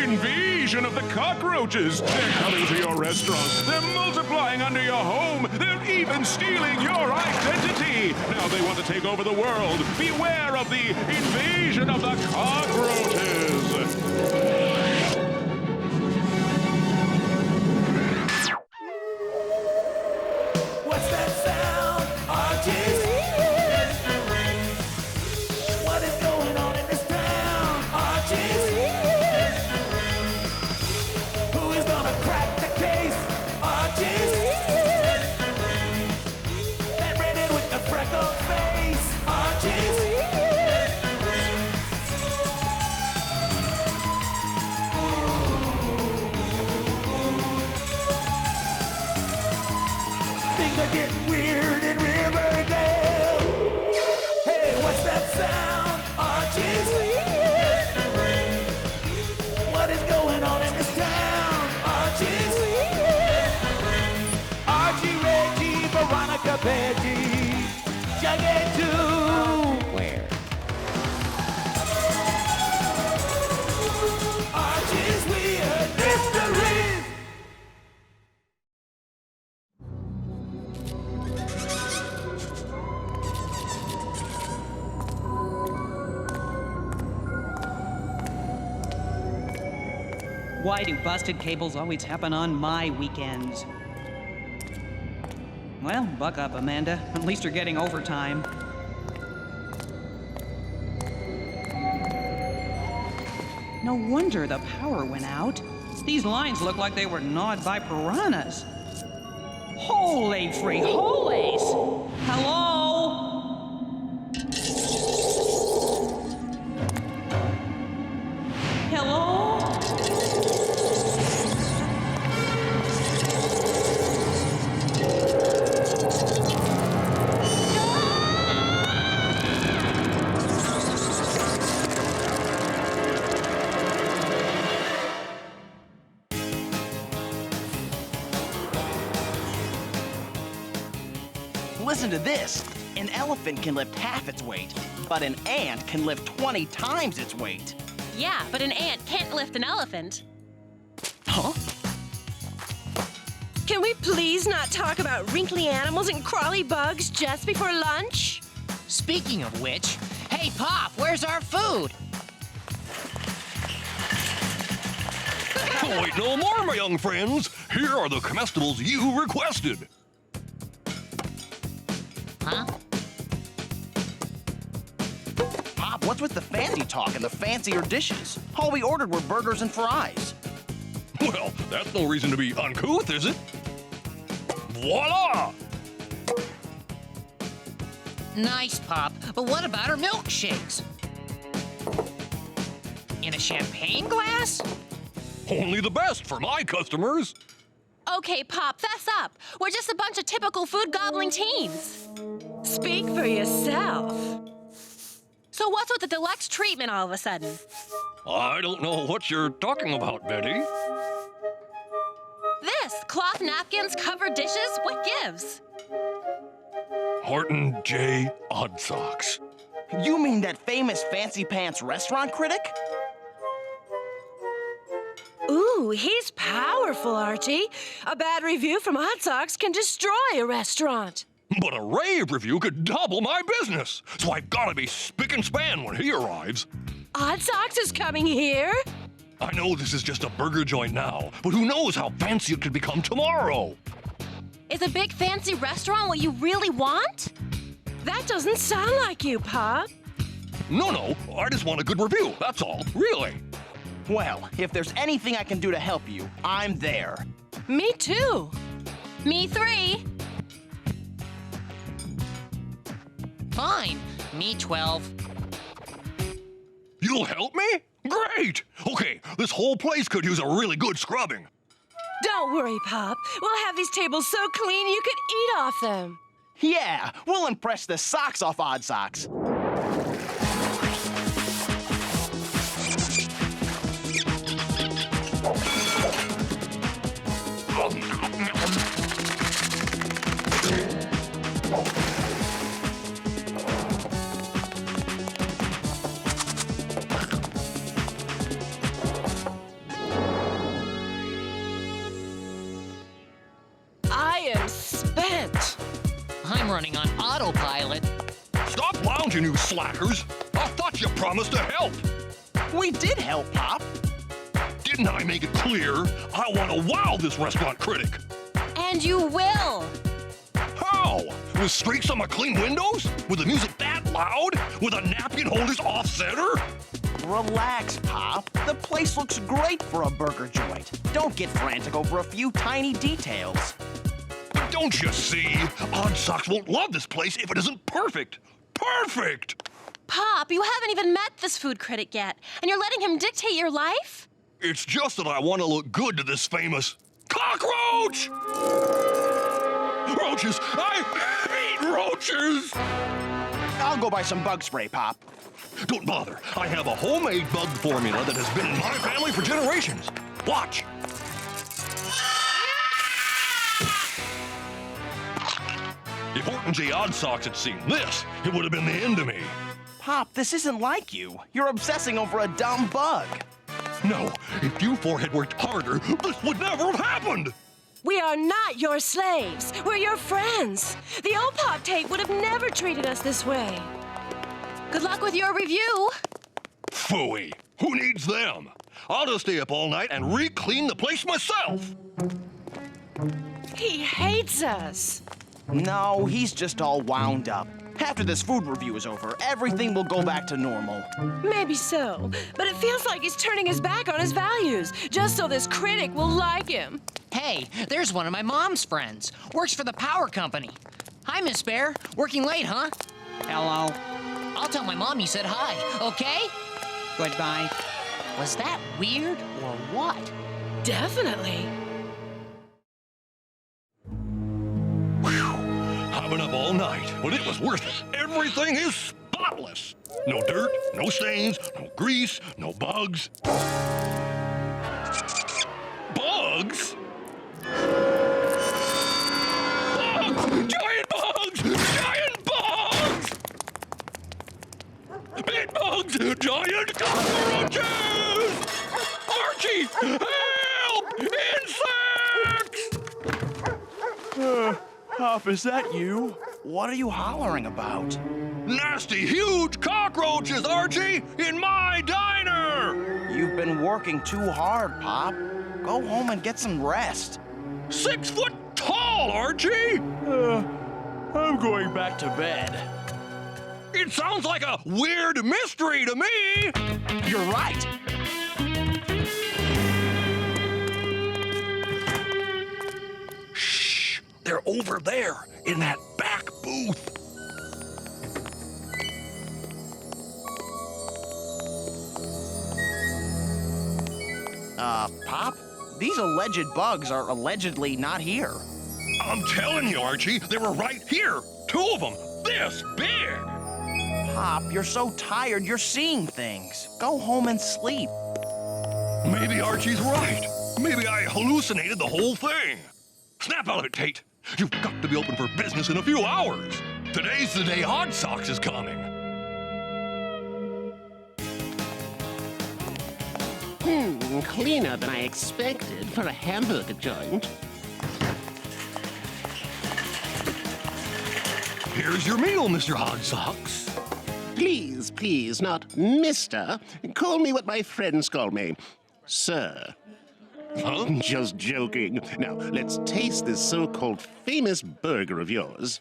invasion of the cockroaches. They're coming to your restaurant. They're multiplying under your home. They're even stealing your identity. Now they want to take over the world. Beware of the invasion of the cockroaches. What's that sound? Archie's? What is going on in this town? Archie's? Who is gonna crack the case? Archie's? That redhead with the freckled face? Archie's? Things are getting weird in Riverdale. Hey, what's that sound? Archie's? What is going on in this town? Archie's? Archie, Reggie, Veronica, Betty, Jughead too. Where? Archie's weird mysteries. Why do busted cables always happen on my weekends? Well, buck up, Amanda. At least you're getting overtime. No wonder the power went out. These lines look like they were gnawed by piranhas. Holy free holies! Hello? Hello? Listen to this. An elephant can lift half its weight, but an ant can lift 20 times its weight. Yeah, but an ant can't lift an elephant. Huh? Can we please not talk about wrinkly animals and crawly bugs just before lunch? Speaking of which, hey, Pop, where's our food? Wait no more, my young friends. Here are the comestibles you requested. Huh? Pop, what's with the fancy talk and the fancier dishes? All we ordered were burgers and fries. Well, that's no reason to be uncouth, is it? Voila! Nice, Pop, but what about our milkshakes? In a champagne glass? Only the best for my customers. Okay, Pop, fess up. We're just a bunch of typical food-gobbling teens. Speak for yourself. So what's with the deluxe treatment all of a sudden? I don't know what you're talking about, Betty. This, cloth napkins, covered dishes, what gives? Horton J. Odd Socks. You mean that famous fancy pants restaurant critic? Ooh, he's powerful, Archie. A bad review from Hot Socks can destroy a restaurant. But a rave review could double my business, so I've got to be spick and span when he arrives. Hot Socks is coming here? I know this is just a burger joint now, but who knows how fancy it could become tomorrow? Is a big fancy restaurant what you really want? That doesn't sound like you, Pop. No, I just want a good review, that's all, really. Well, if there's anything I can do to help you, I'm there. Me too. Me 3. Fine. Me 12. You'll help me? Great! Okay, this whole place could use a really good scrubbing. Don't worry, Pop. We'll have these tables so clean you could eat off them. Yeah, we'll impress the socks off Odd Socks. I'm running on autopilot. Stop lounging, you slackers. I thought you promised to help. We did help, Pop. Didn't I make it clear? I want to wow this restaurant critic. And you will. How? With streaks on my clean windows? With the music that loud? With a napkin holders off-center? Relax, Pop. The place looks great for a burger joint. Don't get frantic over a few tiny details. But don't you see? Odd Socks won't love this place if it isn't perfect. Perfect! Pop, you haven't even met this food critic yet, and you're letting him dictate your life? It's just that I want to look good to this famous cockroach! Roaches! I hate roaches! I'll go buy some bug spray, Pop. Don't bother. I have a homemade bug formula that has been in my family for generations. Watch. If Horton J. Odd Socks had seen this, it would have been the end of me. Pop, this isn't like you. You're obsessing over a dumb bug. No, if you four had worked harder, this would never have happened. We are not your slaves. We're your friends. The old Pop Tate would have never treated us this way. Good luck with your review. Phooey. Who needs them? I'll just stay up all night and re-clean the place myself. He hates us. No, he's just all wound up. After this food review is over, everything will go back to normal. Maybe so, but it feels like he's turning his back on his values, just so this critic will like him. Hey, there's one of my mom's friends. Works for the power company. Hi, Miss Bear. Working late, huh? Hello. I'll tell my mom you said hi, okay? Goodbye. Was that weird or what? Definitely. I've been up all night, but it was worth it. Everything is spotless. No dirt, no stains, no grease, no bugs. Bugs? Bugs! Giant bugs! Giant bugs! Big bugs! Giant cockroaches! Archie! Help! Insects! Pop, is that you? What are you hollering about? Nasty, huge cockroaches, Archie! In my diner! You've been working too hard, Pop. Go home and get some rest. 6 foot tall, Archie! I'm going back to bed. It sounds like a weird mystery to me! You're right. Shh! They're over there, in that back booth. Pop? These alleged bugs are allegedly not here. I'm telling you, Archie, they were right here. 2 of them, this big. Pop, you're so tired you're seeing things. Go home and sleep. Maybe Archie's right. Maybe I hallucinated the whole thing. Snap out of it, Tate. You've got to be open for business in a few hours. Today's the day Odd Socks is coming. Cleaner than I expected for a hamburger joint. Here's your meal, Mr. Odd Socks. Please, please, not Mr. Call me what my friends call me. Sir. Huh? Just joking. Now, let's taste this so-called famous burger of yours.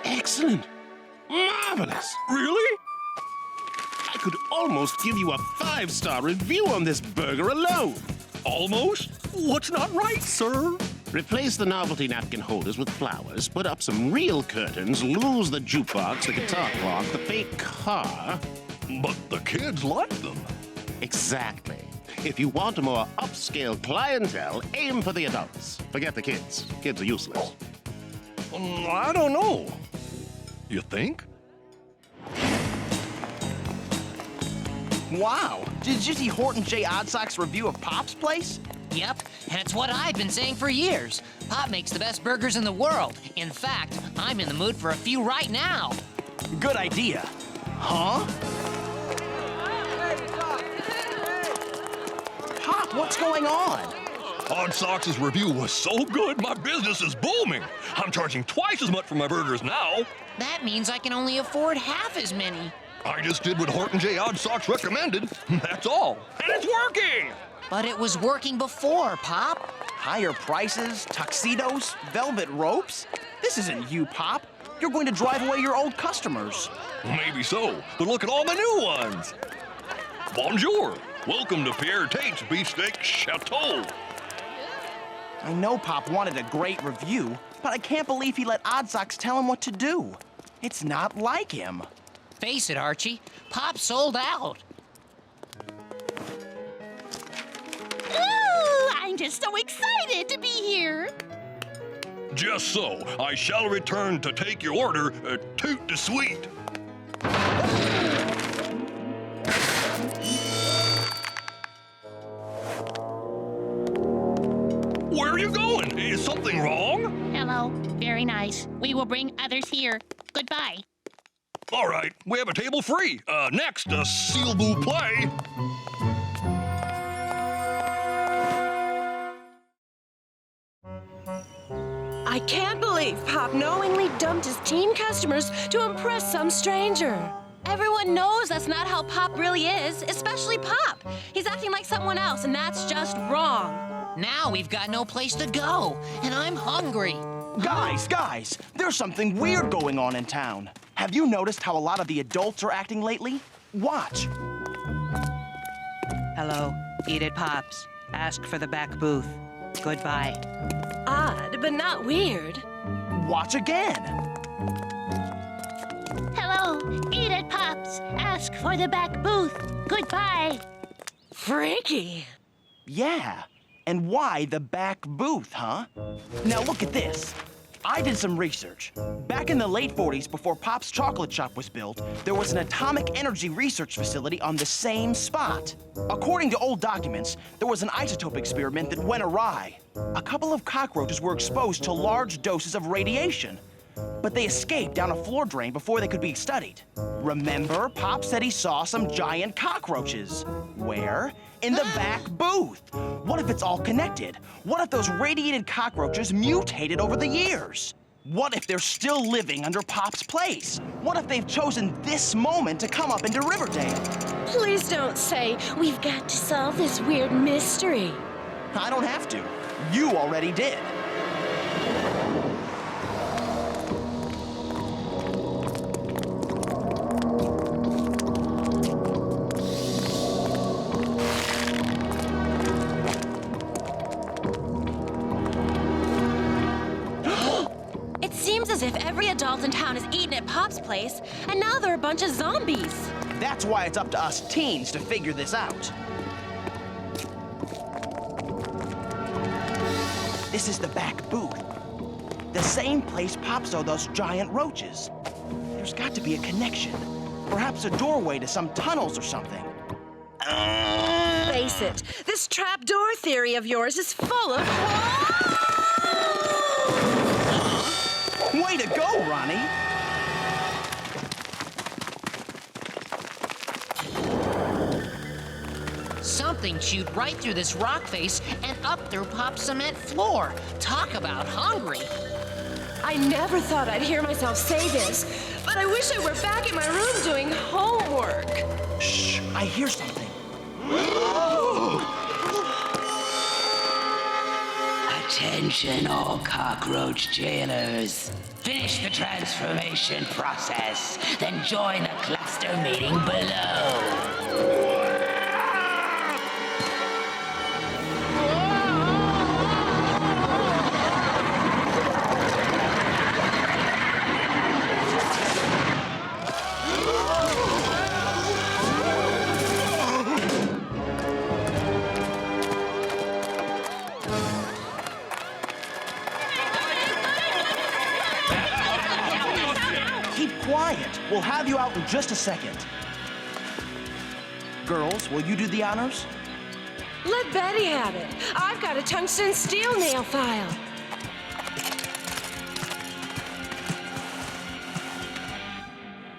Excellent. Marvelous. Really? I could almost give you a 5-star review on this burger alone. Almost? What's not right, sir? Replace the novelty napkin holders with flowers, put up some real curtains, lose the jukebox, the guitar clock, the fake car. But the kids like them. Exactly. If you want a more upscale clientele, aim for the adults. Forget the kids. Kids are useless. I don't know. You think? Wow. Did you see Horton J. Odd Socks' review of Pop's place? Yep, and it's what I've been saying for years. Pop makes the best burgers in the world. In fact, I'm in the mood for a few right now. Good idea. Huh? Pop, what's going on? Odd Socks' review was so good, my business is booming. I'm charging twice as much for my burgers now. That means I can only afford half as many. I just did what Horton J. Odd Socks recommended. That's all. And it's working! But it was working before, Pop. Higher prices, tuxedos, velvet ropes? This isn't you, Pop. You're going to drive away your old customers. Maybe so, but look at all the new ones. Bonjour. Welcome to Pierre Tate's Beefsteak Chateau. I know Pop wanted a great review, but I can't believe he let Odd Socks tell him what to do. It's not like him. Face it, Archie. Pop sold out. Ooh, I'm just so excited to be here. Just so, I shall return to take your order, toot the sweet. Where are you going? Is something wrong? Hello, very nice. We will bring others here. Goodbye. All right, we have a table free. Next, s'il vous plaît. I can't believe Pop knowingly dumped his teen customers to impress some stranger. Everyone knows that's not how Pop really is, especially Pop. He's acting like someone else, and that's just wrong. Now we've got no place to go, and I'm hungry. Guys, there's something weird going on in town. Have you noticed how a lot of the adults are acting lately? Watch. Hello, eat it, Pops. Ask for the back booth. Goodbye. Odd, but not weird. Watch again. Hello, eat it, Pops. Ask for the back booth. Goodbye. Freaky. Yeah. And why the back booth, huh? Now look at this. I did some research. Back in the late 40s, before Pop's chocolate shop was built, there was an atomic energy research facility on the same spot. According to old documents, there was an isotope experiment that went awry. A couple of cockroaches were exposed to large doses of radiation, but they escaped down a floor drain before they could be studied. Remember, Pop said he saw some giant cockroaches. Where? In the back booth. What if it's all connected? What if those radiated cockroaches mutated over the years? What if they're still living under Pop's place? What if they've chosen this moment to come up into Riverdale? Please don't say we've got to solve this weird mystery. I don't have to. You already did. As if every adult in town is eating at Pop's place, and now they're a bunch of zombies. That's why it's up to us teens to figure this out. This is the back booth. The same place Pop saw those giant roaches. There's got to be a connection. Perhaps a doorway to some tunnels or something. Face it, this trapdoor theory of yours is full of... Way to go, Ronnie! Something chewed right through this rock face and up through Pop's cement floor. Talk about hungry. I never thought I'd hear myself say this, but I wish I were back in my room doing homework. Shh, I hear something. Attention all cockroach jailers. Finish the transformation process, then join the cluster meeting below. Quiet. We'll have you out in just a second. Girls, will you do the honors? Let Betty have it. I've got a tungsten steel nail file.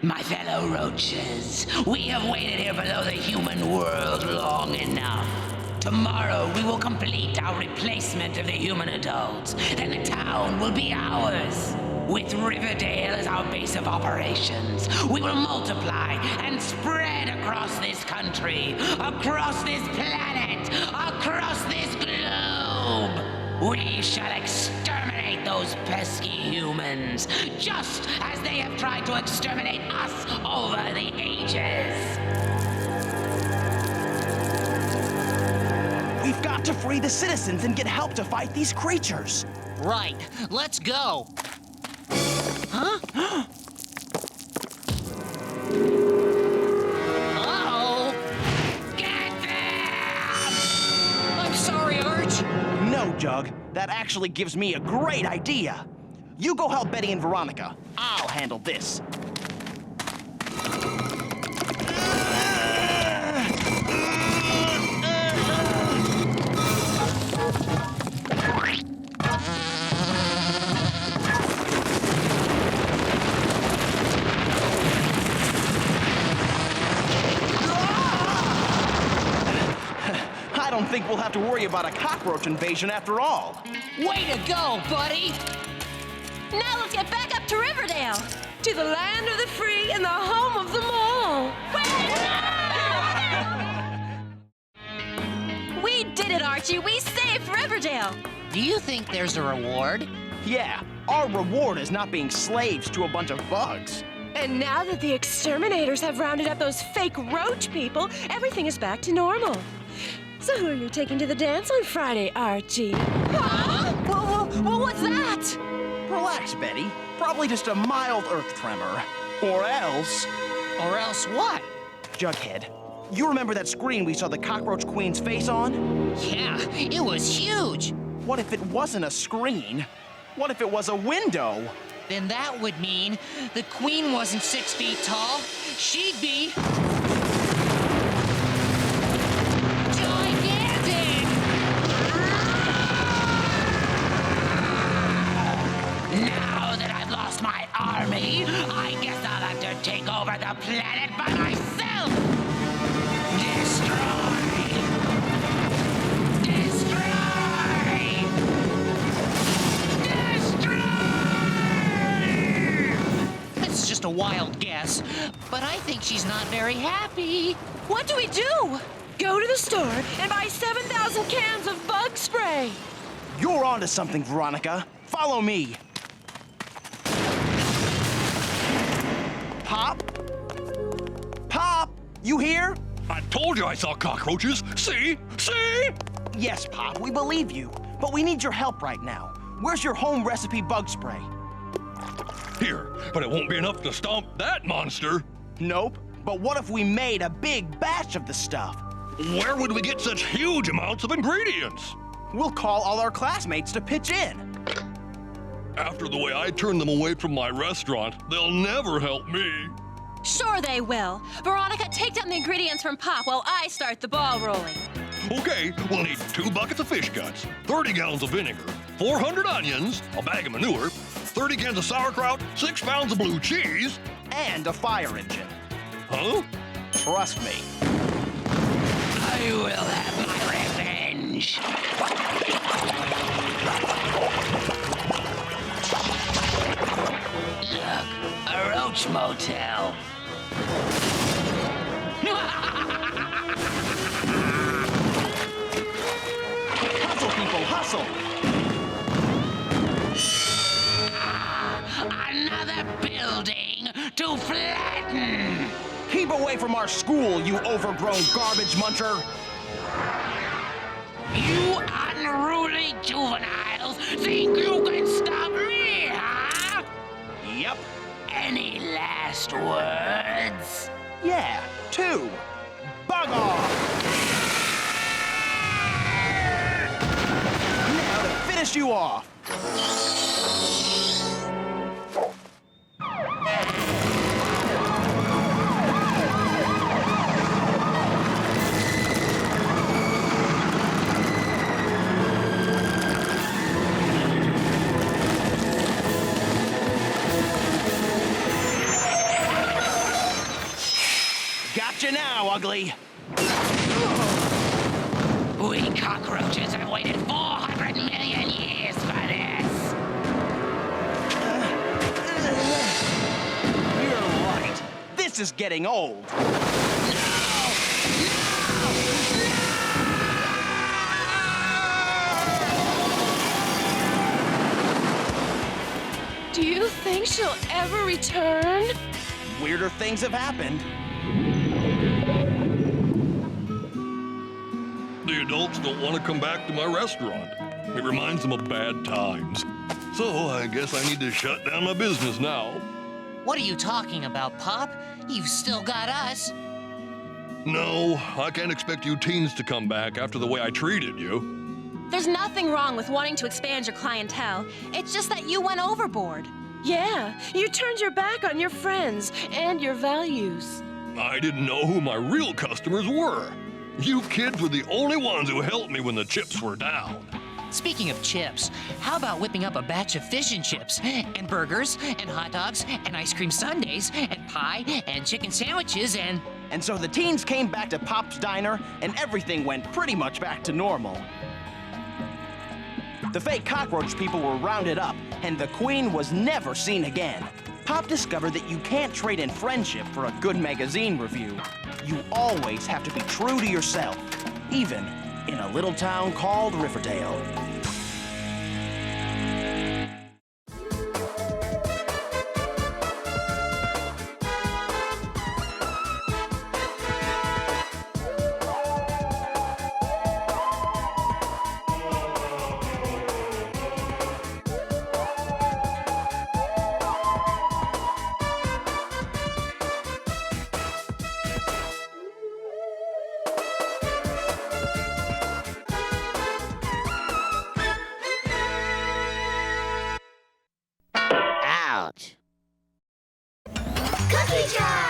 My fellow roaches, we have waited here below the human world long enough. Tomorrow we will complete our replacement of the human adults. Then the town will be ours. With Riverdale as our base of operations, we will multiply and spread across this country, across this planet, across this globe. We shall exterminate those pesky humans, just as they have tried to exterminate us over the ages. We've got to free the citizens and get help to fight these creatures. Right. Let's go. Huh? Uh-oh! Get them! I'm sorry, Arch. No, Jug. That actually gives me a great idea. You go help Betty and Veronica. I'll handle this. I don't think we'll have to worry about a cockroach invasion after all. Way to go, buddy! Now let's get back up to Riverdale. To the land of the free and the home of them all. We did it, Archie. We saved Riverdale. Do you think there's a reward? Yeah, our reward is not being slaves to a bunch of bugs. And now that the exterminators have rounded up those fake roach people, everything is back to normal. So who are you taking to the dance on Friday, Archie? Huh? Well, what's that? Relax, Betty. Probably just a mild earth tremor. Or else... Or else what? Jughead, you remember that screen we saw the Cockroach Queen's face on? Yeah, it was huge. What if it wasn't a screen? What if it was a window? Then that would mean the queen wasn't 6 feet tall. She'd be... gigantic! Now that I've lost my army, I guess I'll have to take over the planet by myself! Destroy! That's just a wild guess, but I think she's not very happy. What do we do? Go to the store and buy 7,000 cans of bug spray. You're onto something, Veronica. Follow me. Pop? Pop, you here? I told you I saw cockroaches. See? See? Yes, Pop, we believe you. But we need your help right now. Where's your home recipe bug spray? Here, but it won't be enough to stomp that monster. Nope. But what if we made a big batch of the stuff? Where would we get such huge amounts of ingredients? We'll call all our classmates to pitch in. After the way I turned them away from my restaurant, they'll never help me. Sure they will. Veronica, take down the ingredients from Pop while I start the ball rolling. Okay, we'll need 2 buckets of fish guts, 30 gallons of vinegar, 400 onions, a bag of manure, 30 cans of sauerkraut, 6 pounds of blue cheese, And a fire engine. huh? Trust me. I will have my revenge. Look, a roach motel. Hustle, people, hustle! Another building to flatten. Keep away from our school, you overgrown garbage muncher! You unruly juveniles think you can stop me, huh? Yep. Any last words? Yeah, 2. Bug off! Now to finish you off! Gotcha now, ugly! We cockroaches have waited 400 million years for this. You're right. This is getting old. Do you think she'll ever return? Weirder things have happened. The adults don't want to come back to my restaurant. It reminds them of bad times. So I guess I need to shut down my business now. What are you talking about, Pop? You've still got us. No, I can't expect you teens to come back after the way I treated you. There's nothing wrong with wanting to expand your clientele. It's just that you went overboard. Yeah, you turned your back on your friends and your values. I didn't know who my real customers were. You kids were the only ones who helped me when the chips were down. Speaking of chips, how about whipping up a batch of fish and chips, and burgers, and hot dogs, and ice cream sundaes, and pie, and chicken sandwiches, and... And so the teens came back to Pop's Diner, and everything went pretty much back to normal. The fake cockroach people were rounded up, and the queen was never seen again. Pop discovered that you can't trade in friendship for a good magazine review. You always have to be true to yourself, even in a little town called Riverdale. Cookie jar!